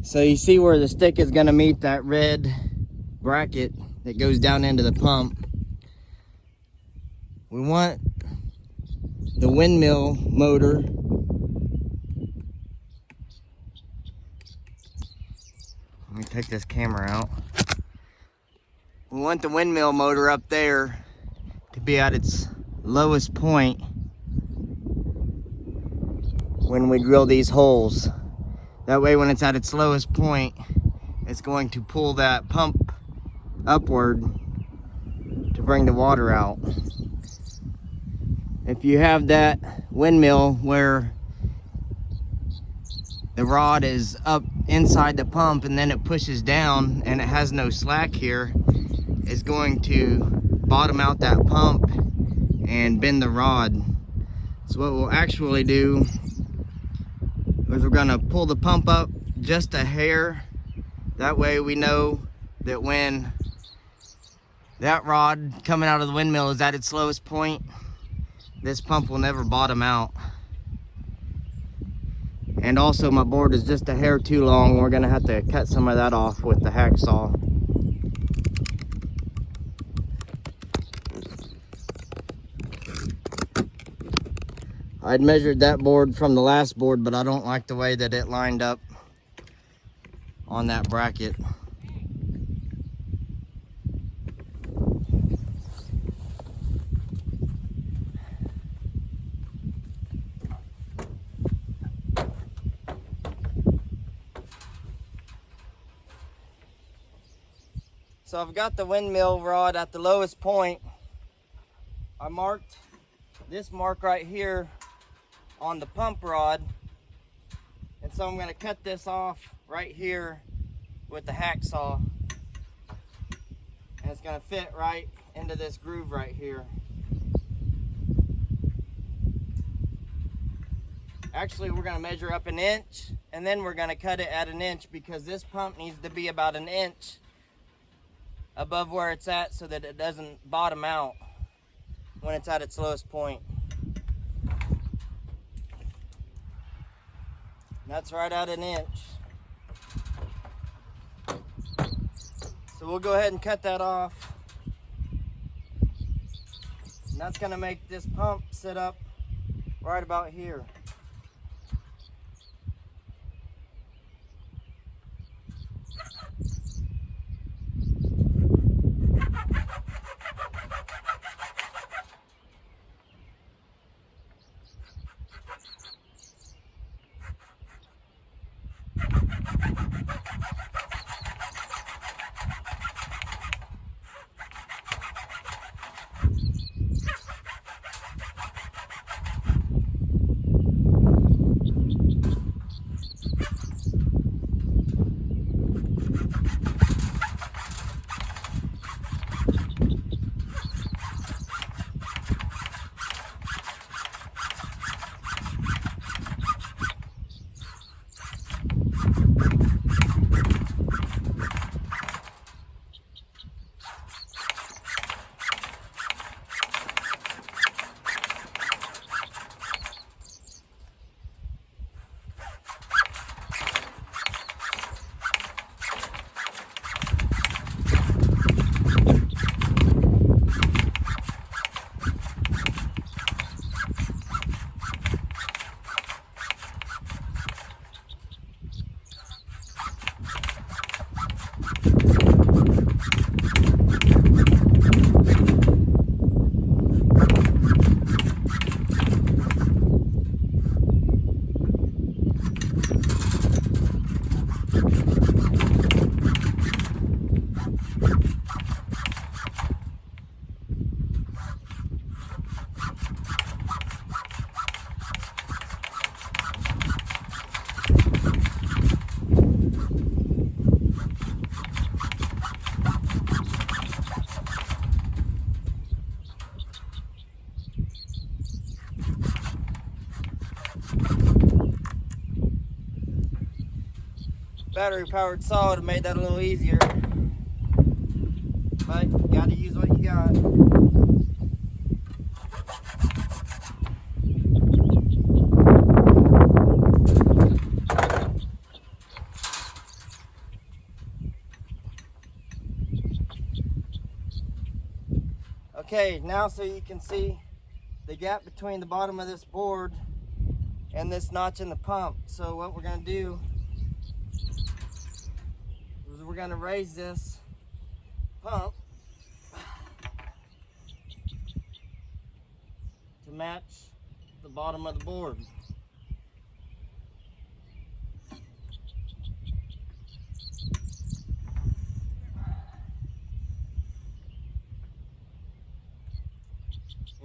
So you see where the stick is going to meet that red bracket that goes down into the pump. We want the windmill motor. Let me take this camera out. We want the windmill motor up there to be at its lowest point when we drill these holes. That way when it's at its lowest point, it's going to pull that pump upward to bring the water out. If you have that windmill where the rod is up inside the pump and then it pushes down and it has no slack here, it's going to bottom out that pump and bend the rod. So what we'll actually do is we're gonna pull the pump up just a hair. That way we know that when that rod coming out of the windmill is at its lowest point, this pump will never bottom out. And also my board is just a hair too long. We're gonna have to cut some of that off with the hacksaw. I'd measured that board from the last board, but I don't like the way that it lined up on that bracket. So I've got the windmill rod at the lowest point. I marked this mark right here on the pump rod. And so I'm going to cut this off right here with the hacksaw. And it's going to fit right into this groove right here. Actually, we're going to measure up 1 inch and then we're going to cut it at 1 inch because this pump needs to be about 1 inch above where it's at so that it doesn't bottom out when it's at its lowest point. And that's right at 1 inch. So we'll go ahead and cut that off. And that's gonna make this pump sit up right about here. Battery powered saw would have made that a little easier. But you gotta use what you got. Okay, now so you can see the gap between the bottom of this board and this notch in the pump. So what we're gonna do is we're gonna raise this pump to match the bottom of the board.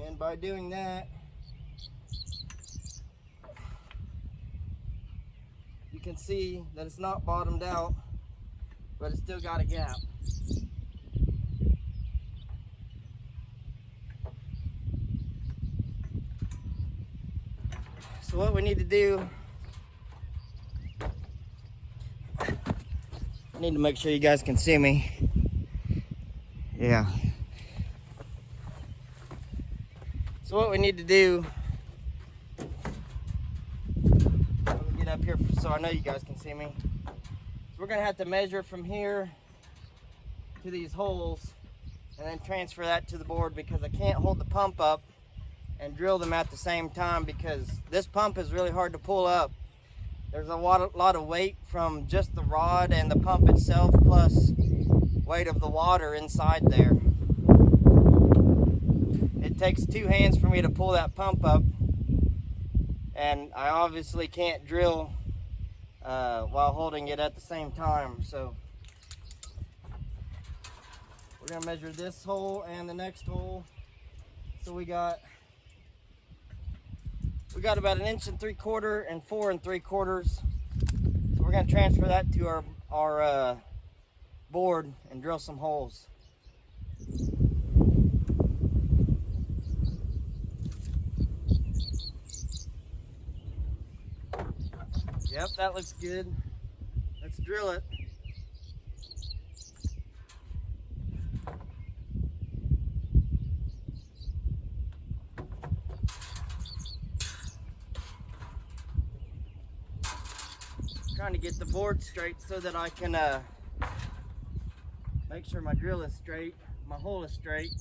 And by doing that, you can see that it's not bottomed out, but it's still got a gap. So what we need to do, I need to make sure you guys can see me. Yeah. So what we need to do, let me get up here so I know you guys can see me. So we're gonna have to measure from here to these holes and then transfer that to the board, because I can't hold the pump up and drill them at the same time, because this pump is really hard to pull up. There's a lot of weight from just the rod and the pump itself, plus weight of the water inside there. It takes two hands for me to pull that pump up, and I obviously can't drill while holding it at the same time. So we're gonna measure this hole and the next hole. So we got about 1 3/4 and 4 3/4. So we're gonna transfer that to our board and drill some holes. Yep, that looks good. Let's drill it. Trying to get the board straight so that I can make sure my drill is straight, my hole is straight.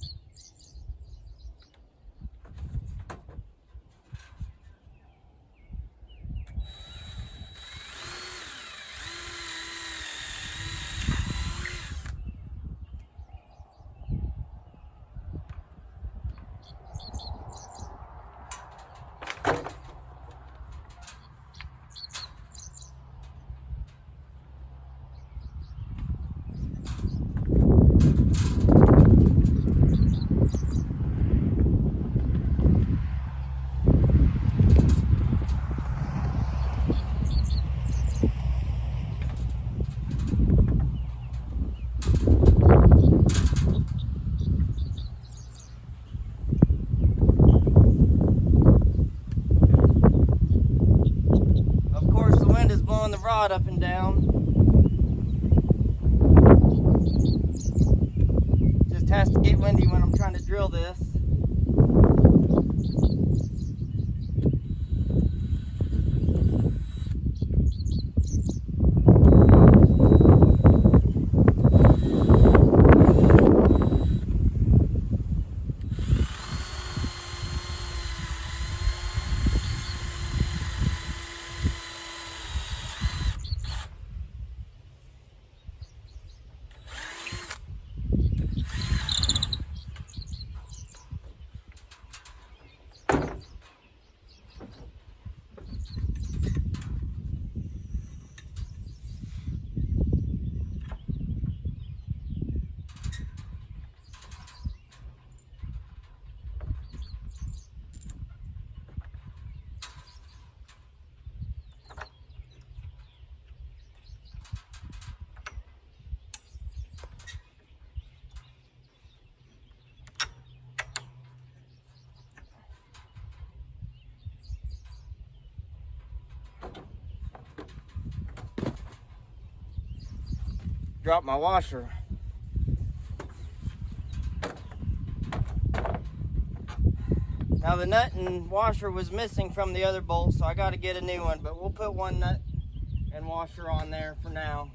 The rod up and down. Just has to get windy when I'm trying to drill this. Drop my washer. Now the nut and washer was missing from the other bolt, so I got to get a new one, but we'll put one nut and washer on there for now.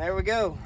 there we go.